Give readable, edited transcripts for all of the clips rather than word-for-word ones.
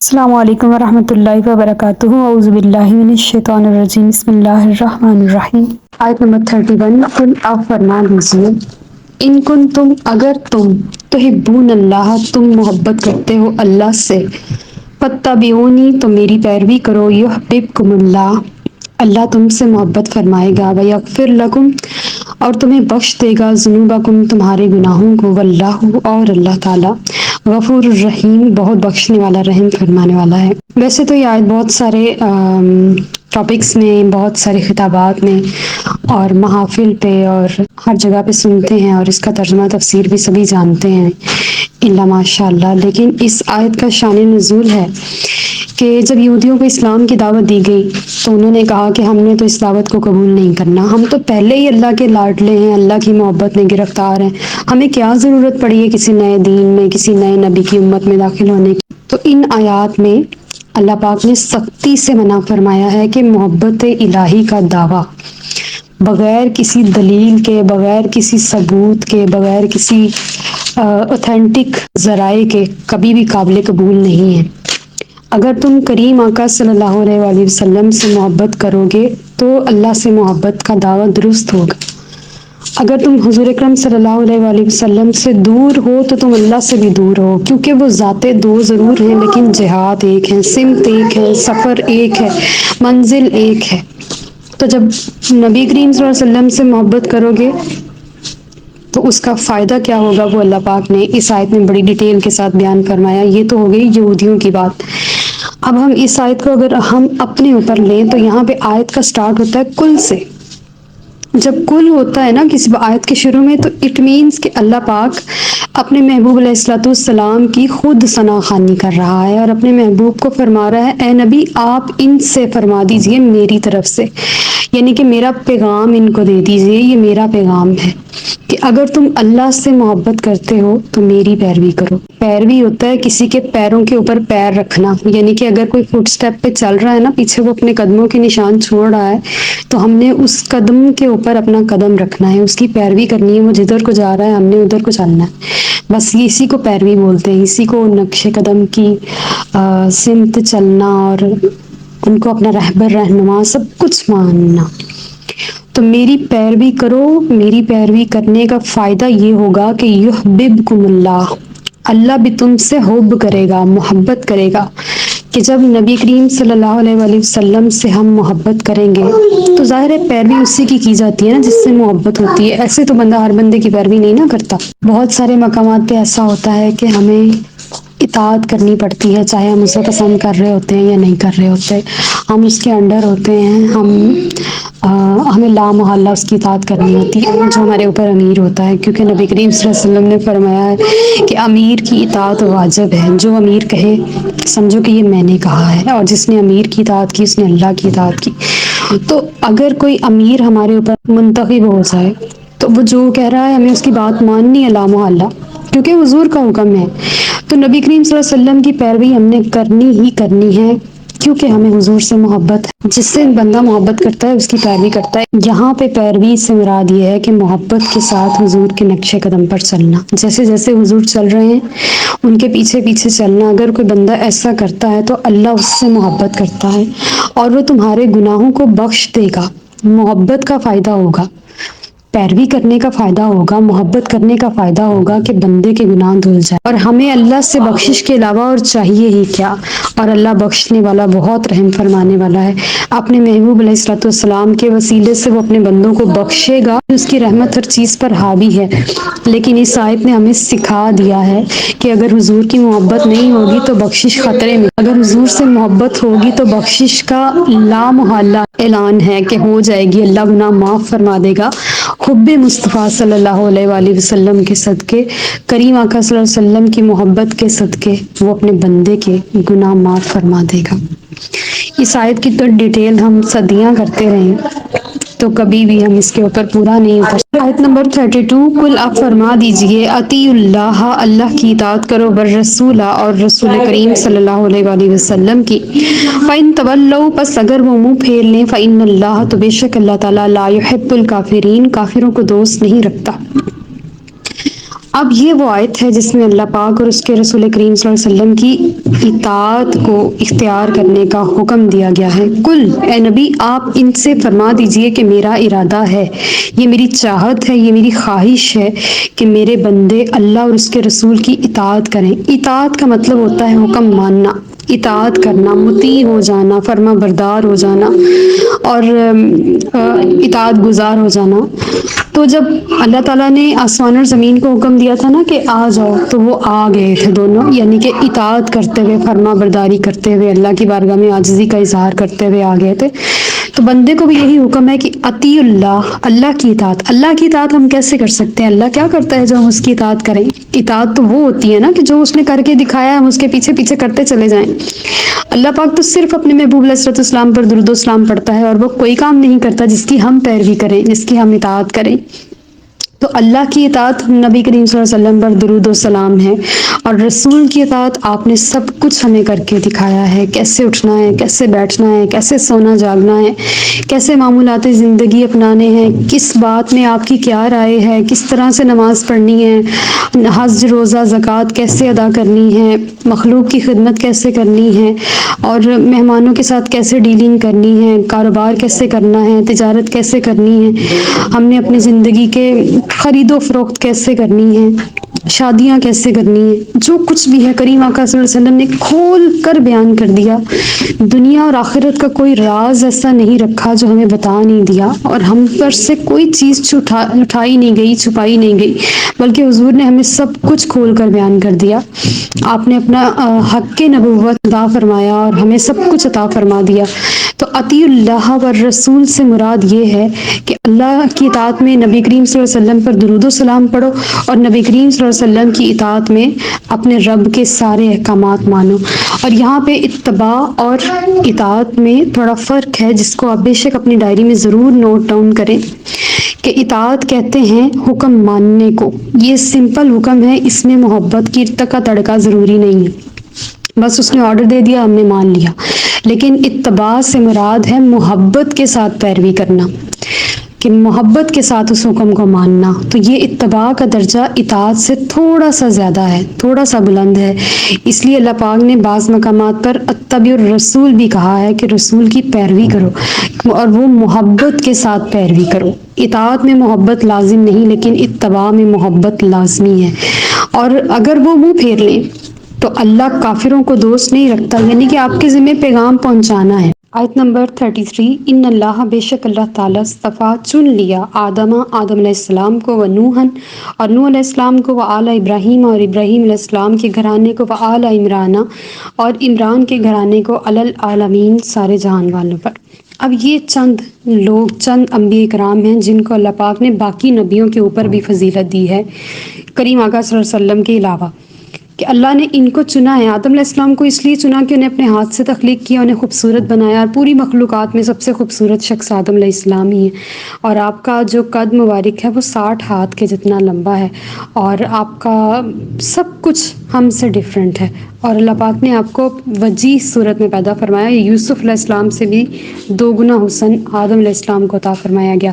السلام علیکم ورحمۃ اللہ وبرکاتہ اعوذ باللہ من الشیطان الرجیم بسم اللہ الرحمن الرحیم آیت نمبر 31 قل آپ فرما دیجیے ان کن تم اگر تم تحبون اللہ تم محبت کرتے ہو اللہ سے فاتبعونی تو میری پیروی کرو یحببکم اللہ اللہ تم سے محبت فرمائے گا ویغفر لکم اور تمہیں بخش دے گا ذنوبکم تمہارے گناہوں کو واللہ اور اللہ تعالی غفور الرحیم بہت بخشنے والا رحم فرمانے والا ہے۔ ویسے تو یہ آیت بہت سارے ٹاپکس میں بہت سارے خطابات میں اور محافل پہ اور ہر جگہ پہ سنتے ہیں اور اس کا ترجمہ تفسیر بھی سبھی جانتے ہیں الا ماشاء اللہ، لیکن اس آیت کا شان نزول ہے کہ جب یہودیوں کو اسلام کی دعوت دی گئی تو انہوں نے کہا کہ ہم نے تو اس دعوت کو قبول نہیں کرنا، ہم تو پہلے ہی اللہ کے لاڈلے ہیں، اللہ کی محبت میں گرفتار ہیں، ہمیں کیا ضرورت پڑی ہے کسی نئے دین میں، کسی نئے نبی کی امت میں داخل ہونے کی۔ تو ان آیات میں اللہ پاک نے سختی سے منع فرمایا ہے کہ محبت الہی کا دعویٰ بغیر کسی دلیل کے، بغیر کسی ثبوت کے، بغیر کسی اوتھینٹک ذرائع کے کبھی بھی قابل قبول نہیں ہے۔ اگر تم کریم آقا صلی اللہ علیہ وآلہ وسلم سے محبت کرو گے تو اللہ سے محبت کا دعویٰ درست ہوگا، اگر تم حضور اکرم صلی اللہ علیہ وآلہ وسلم سے دور ہو تو تم اللہ سے بھی دور ہو، کیونکہ وہ ذاتیں دو ضرور ہیں لیکن جہاد ایک ہے، سمت ایک ہے، سفر ایک ہے، منزل ایک ہے۔ تو جب نبی کریم صلی اللہ علیہ وسلم سے محبت کرو گے تو اس کا فائدہ کیا ہوگا وہ اللہ پاک نے اس آیت میں بڑی ڈیٹیل کے ساتھ بیان فرمایا۔ یہ تو ہو گئی یہودیوں کی بات۔ اب ہم اس آیت کو اگر ہم اپنے اوپر لیں تو یہاں پہ آیت کا سٹارٹ ہوتا ہے کل سے۔ جب کل ہوتا ہے نا کسی آیت کے شروع میں تو اٹ مینس کہ اللہ پاک اپنے محبوب علیہ الصلوۃ والسلام کی خود ثنا خوانی کر رہا ہے اور اپنے محبوب کو فرما رہا ہے اے نبی آپ ان سے فرما دیجئے میری طرف سے، یعنی کہ میرا پیغام ان کو دے دیجئے، یہ میرا پیغام ہے کہ اگر تم اللہ سے محبت کرتے ہو تو میری پیروی کرو۔ پیروی ہوتا ہے کسی کے پیروں کے اوپر پیر رکھنا، یعنی کہ اگر کوئی فٹ سٹیپ پہ چل رہا ہے نا، پیچھے وہ اپنے قدموں کے نشان چھوڑ رہا ہے تو ہم نے اس قدم کے اوپر اپنا قدم رکھنا ہے، اس کی پیروی کرنی ہے، وہ جدھر کو جا رہا ہے ہم نے ادھر کو چلنا ہے، بس یہ اسی کو پیروی بولتے ہیں، اسی کو نقش قدم کی سمت چلنا اور ان کو اپنا رہبر رہنما سب کچھ ماننا۔ تو میری پیروی کرو، میری پیروی کرنے کا فائدہ یہ ہوگا کہ یحببکم اللہ، اللہ بھی تم سے حب کرے گا، محبت کرے گا، کہ جب نبی کریم صلی اللہ علیہ وآلہ وسلم سے ہم محبت کریں گے تو ظاہر ہے پیروی اسی کی جاتی ہے نا جس سے محبت ہوتی ہے، ایسے تو بندہ ہر بندے کی پیروی نہیں نا کرتا۔ بہت سارے مقامات پہ ایسا ہوتا ہے کہ ہمیں اطاعت کرنی پڑتی ہے، چاہے ہم اسے پسند کر رہے ہوتے ہیں یا نہیں کر رہے ہوتے، ہم اس کے انڈر ہوتے ہیں، ہمیں لا محالہ اس کی اطاعت کرنی ہوتی ہے جو ہمارے اوپر امیر ہوتا ہے، کیونکہ نبی کریم صلی اللہ علیہ وسلم نے فرمایا ہے کہ امیر کی اطاعت واجب ہے، جو امیر کہے سمجھو کہ یہ میں نے کہا ہے، اور جس نے امیر کی اطاعت کی اس نے اللہ کی اطاعت کی۔ تو اگر کوئی امیر ہمارے اوپر منتخب ہو جائے تو وہ جو کہہ رہا ہے ہمیں اس کی بات ماننی ہے لا محالہ، کیونکہ حضور کا حکم ہے۔ تو نبی کریم صلی اللہ علیہ وسلم کی پیروی ہم نے کرنی ہی کرنی ہے، کیونکہ ہمیں حضور سے محبت ہے، جس سے بندہ محبت کرتا ہے اس کی پیروی کرتا ہے۔ یہاں پہ پیروی سے مراد یہ ہے کہ محبت کے ساتھ حضور کے نقش قدم پر چلنا، جیسے جیسے حضور چل رہے ہیں ان کے پیچھے پیچھے چلنا۔ اگر کوئی بندہ ایسا کرتا ہے تو اللہ اس سے محبت کرتا ہے اور وہ تمہارے گناہوں کو بخش دے گا۔ محبت کا فائدہ ہوگا، پیروی کرنے کا فائدہ ہوگا، محبت کرنے کا فائدہ ہوگا کہ بندے کے گناہ دھل جائے، اور ہمیں اللہ سے بخشش کے علاوہ اور چاہیے ہی کیا، اور اللہ بخشنے والا بہت رحم فرمانے والا ہے۔ اپنے محبوب علیہ الصلوۃ والسلام کے وسیلے سے وہ اپنے بندوں کو بخشے گا، اس کی رحمت ہر چیز پر حاوی ہے۔ لیکن اس آیت نے ہمیں سکھا دیا ہے کہ اگر حضور کی محبت نہیں ہوگی تو بخشش خطرے میں، اگر حضور سے محبت ہوگی تو بخشش کا لا محالہ اعلان ہے کہ ہو جائے گی، اللہ گناہ معاف فرما دے گا، حب مصطفیٰ صلی اللہ علیہ وآلہ وسلم کے صدقے، کریم آقا صلی اللہ علیہ وسلم کی محبت کے صدقے وہ اپنے بندے کے گناہ معاف فرما دے گا۔ اس آیت کی تو ڈیٹیل ہم صدیاں کرتے رہیں تو کبھی بھی ہم اس کے اوپر پورا نہیں اتر۔ آیت نمبر 32 کل آپ فرما دیجئے اطیعوا اللہ، اللہ کی اطاعت کرو، والرسول اور رسول کریم صلی اللہ علیہ وآلہ وسلم کی، فَإِن تَوَلَّوْا پس اگر وہ منہ پھیر لیں، فَإِنَّ اللَّهَ تو بے شک اللہ تعالیٰ لا يحب الکافرین کافروں کو دوست نہیں رکھتا۔ اب یہ وہ آیت ہے جس میں اللہ پاک اور اس کے رسول کریم صلی اللہ علیہ وسلم کی اطاعت کو اختیار کرنے کا حکم دیا گیا ہے۔ کل اے نبی آپ ان سے فرما دیجئے کہ میرا ارادہ ہے، یہ میری چاہت ہے، یہ میری خواہش ہے کہ میرے بندے اللہ اور اس کے رسول کی اطاعت کریں۔ اطاعت کا مطلب ہوتا ہے حکم ماننا، اطاعت کرنا، مطیع ہو جانا، فرما بردار ہو جانا اور اطاعت گزار ہو جانا۔ تو جب اللہ تعالیٰ نے آسمان اور زمین کو حکم دیا تھا نا کہ آ جاؤ، تو وہ آ گئے تھے دونوں، یعنی کہ اطاعت کرتے ہوئے، فرما برداری کرتے ہوئے، اللہ کی بارگاہ میں عاجزی کا اظہار کرتے ہوئے آ گئے تھے۔ تو بندے کو بھی یہی حکم ہے کہ اطیع اللہ، اللہ کی اطاعت۔ اللہ کی اطاعت ہم کیسے کر سکتے ہیں؟ اللہ کیا کرتا ہے جو ہم اس کی اطاعت کریں؟ اطاعت تو وہ ہوتی ہے نا کہ جو اس نے کر کے دکھایا ہم اس کے پیچھے پیچھے کرتے چلے جائیں۔ اللہ پاک تو صرف اپنے محبوب علیہ الصلوۃ والسلام پر درود و سلام پڑھتا ہے، اور وہ کوئی کام نہیں کرتا جس کی ہم پیروی کریں، جس کی ہم اطاعت کریں۔ تو اللہ کی اطاعت نبی کریم صلی اللہ علیہ وسلم پر درود و سلام ہے، اور رسول کی اطاعت آپ نے سب کچھ ہمیں کر کے دکھایا ہے، کیسے اٹھنا ہے، کیسے بیٹھنا ہے، کیسے سونا جاگنا ہے، کیسے معمولات زندگی اپنانے ہیں، کس بات میں آپ کی کیا رائے ہے، کس طرح سے نماز پڑھنی ہے، حج روزہ زکوٰۃ کیسے ادا کرنی ہے، مخلوق کی خدمت کیسے کرنی ہے، اور مہمانوں کے ساتھ کیسے ڈیلنگ کرنی ہے، کاروبار کیسے کرنا ہے، تجارت کیسے کرنی ہے، ہم نے اپنی زندگی کے خرید و فروخت کیسے کرنی ہے، شادیاں کیسے کرنی ہے، جو کچھ بھی ہے کریم آقا صلی اللہ علیہ وسلم نے کھول کر بیان کر دیا۔ دنیا اور آخرت کا کوئی راز ایسا نہیں رکھا جو ہمیں بتا نہیں دیا، اور ہم پر سے کوئی چیز اٹھائی نہیں گئی، چھپائی نہیں گئی، بلکہ حضور نے ہمیں سب کچھ کھول کر بیان کر دیا۔ آپ نے اپنا حق نبوت عطا فرمایا اور ہمیں سب کچھ عطا فرما دیا۔ تو اطیع اللہ والرسول سے مراد یہ ہے کہ اللہ کی اطاعت میں نبی کریم صلی اللہ علیہ وسلم پر درود و سلام پڑھو، اور نبی کریم صلی اللہ علیہ وسلم کی اطاعت میں اپنے رب کے سارے احکامات مانو۔ اور یہاں پہ اتباع اور اطاعت میں تھوڑا فرق ہے، جس کو آپ بے شک اپنی ڈائری میں ضرور نوٹ ڈاؤن کریں، کہ اطاعت کہتے ہیں حکم ماننے کو۔ یہ سمپل حکم ہے، اس میں محبت کی کا تڑکا ضروری نہیں ہے، بس اس نے آرڈر دے دیا ہم نے مان لیا۔ لیکن اتباع سے مراد ہے محبت کے ساتھ پیروی کرنا، کہ محبت کے ساتھ اس حکم کو ماننا۔ تو یہ اتباع کا درجہ اطاعت سے تھوڑا سا زیادہ ہے، تھوڑا سا بلند ہے، اس لیے اللہ پاک نے بعض مقامات پر اتبعوا الرسول بھی کہا ہے کہ رسول کی پیروی کرو، اور وہ محبت کے ساتھ پیروی کرو۔ اطاعت میں محبت لازم نہیں، لیکن اتباع میں محبت لازمی ہے۔ اور اگر وہ منہ پھیر لیں تو اللہ کافروں کو دوست نہیں رکھتا، یعنی کہ آپ کے ذمہ پیغام پہنچانا ہے۔ آیت نمبر 33، ان اللہ بے شک اللہ تعالیٰ اصطفیٰ چن لیا آدم علیہ السلام کو، و نوحًا اور نوح علیہ السلام کو، و آل ابراہیم اور ابراہیم علیہ السلام کے گھرانے کو، و آل عمران اور عمران کے گھرانے کو، علی العالمین سارے جہان والوں پر۔ اب یہ چند لوگ، چند انبیاء کرام ہیں جن کو اللہ پاک نے باقی نبیوں کے اوپر بھی فضیلت دی ہے، کریم آقا صلی اللہ علیہ وسلم کے علاوہ، کہ اللہ نے ان کو چنا ہے۔ آدم علیہ السلام کو اس لیے چنا کہ انہیں اپنے ہاتھ سے تخلیق کیا، انہیں خوبصورت بنایا، اور پوری مخلوقات میں سب سے خوبصورت شخص آدم علیہ السلام ہی ہے۔ اور آپ کا جو قد مبارک ہے وہ 60 ہاتھ کے جتنا لمبا ہے، اور آپ کا سب کچھ ہم سے ڈیفرنٹ ہے، اور اللہ پاک نے آپ کو وجیح صورت میں پیدا فرمایا۔ یوسف علیہ السلام سے بھی 2 گنا حسن آدم علیہ السلام کو عطا فرمایا گیا،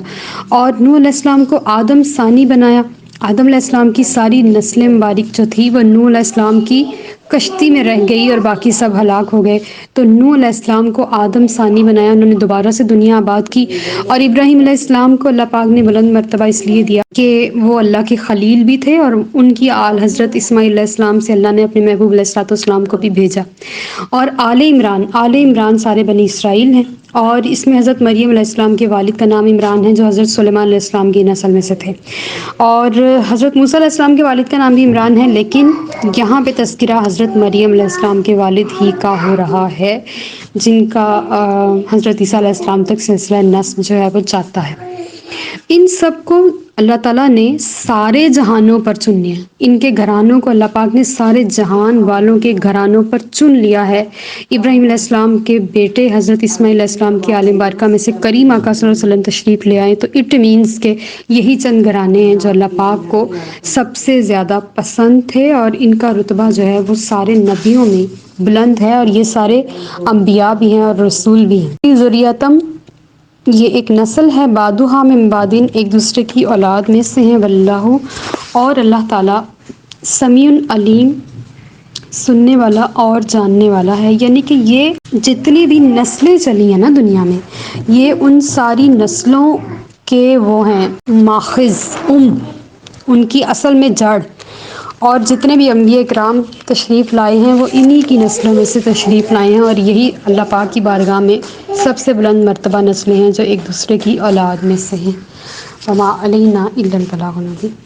اور نوح علیہ السلام کو آدم ثانی بنایا۔ آدم علیہ السلام کی ساری نسل مبارک جو تھی وہ نوح علیہ السلام کی کشتی میں رہ گئی، اور باقی سب ہلاک ہو گئے۔ تو نوح علیہ السلام کو آدم ثانی بنایا، انہوں نے دوبارہ سے دنیا آباد کی۔ اور ابراہیم علیہ السلام کو اللہ پاک نے بلند مرتبہ اس لیے دیا کہ وہ اللہ کے خلیل بھی تھے، اور ان کی آل حضرت اسماعیل علیہ السلام سے اللہ نے اپنے محبوب علیہ الصلوۃ والسلام کو بھی بھیجا۔ اور آل عمران سارے بنی اسرائیل ہیں، اور اس میں حضرت مریم علیہ السلام کے والد کا نام عمران ہے، جو حضرت سلیمان علیہ السلام کی نسل میں سے تھے، اور حضرت موسیٰ علیہ السلام کے والد کا نام بھی عمران ہے، لیکن یہاں پہ تذکرہ حضرت مریم علیہ السلام کے والد ہی کا ہو رہا ہے، جن کا حضرت عیسیٰ علیہ السلام تک سلسلہ نسب جو ہے وہ جاتا ہے۔ ان سب کو اللہ تعالیٰ نے سارے جہانوں پر چن لیا، ان کے گھرانوں کو اللہ پاک نے سارے جہان والوں کے گھرانوں پر چن لیا ہے۔ ابراہیم علیہ السلام کے بیٹے حضرت اسماعیل علیہ السلام کی آل مبارکہ میں سے کریم آقا صلی اللہ علیہ وسلم تشریف لے آئے، تو اٹ مینس کہ یہی چند گھرانے ہیں جو اللہ پاک کو سب سے زیادہ پسند تھے، اور ان کا رتبہ جو ہے وہ سارے نبیوں میں بلند ہے، اور یہ سارے انبیاء بھی ہیں اور رسول بھی ہیں۔ ذریاتم، یہ ایک نسل ہے، بعدھا من بعدن، ایک دوسرے کی اولاد میں سے ہیں، واللہ اور اللہ تعالیٰ سمیع علیم، سننے والا اور جاننے والا ہے، یعنی کہ یہ جتنی بھی نسلیں چلی ہیں نا دنیا میں، یہ ان ساری نسلوں کے وہ ہیں ماخذ، ان کی اصل میں جڑ، اور جتنے بھی انبیاء کرام تشریف لائے ہیں وہ انہی کی نسلوں میں سے تشریف لائے ہیں، اور یہی اللہ پاک کی بارگاہ میں سب سے بلند مرتبہ نسلیں ہیں جو ایک دوسرے کی اولاد میں سے ہیں۔ وما علینا الا البلاغ المبین۔